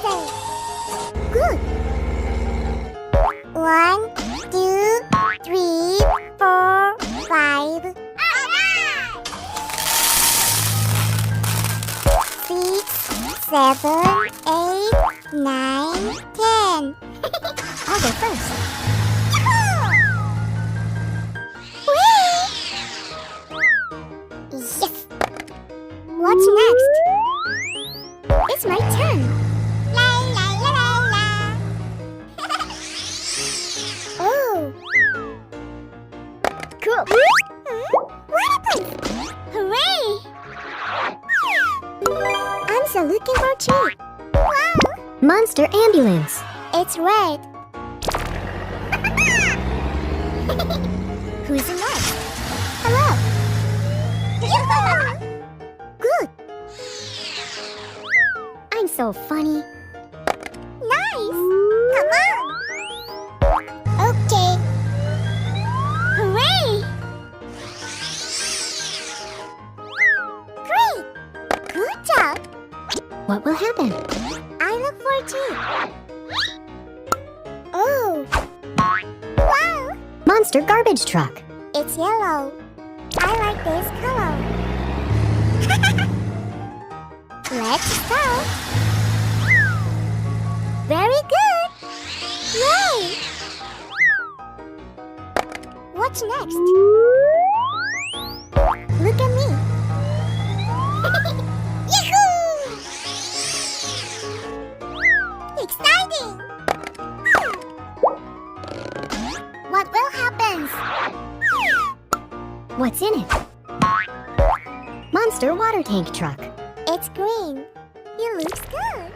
today. Good. 1, 2, 3, 4, 5. Alright! 6, 7, 8, 9, 10. I'll go first. Whee! Yes! What's next? It's my turn. La la la la la. Oh. Cool. What happened? Hooray! I'm so looking for a treat. Wow. Monster ambulance. It's red. Who's next? Hello. Good. I'm so funny. Nice. Come on. Okay. Hooray! Great. Good job. What will happen? I look for a treat. Oh. Wow. Monster garbage truck. It's yellow. I like this color. Let's start. Very good. Yay! What's next? Look at me. Yahoo! Exciting! What will happen? What's in it? Monster water tank truck. It's green. It looks good.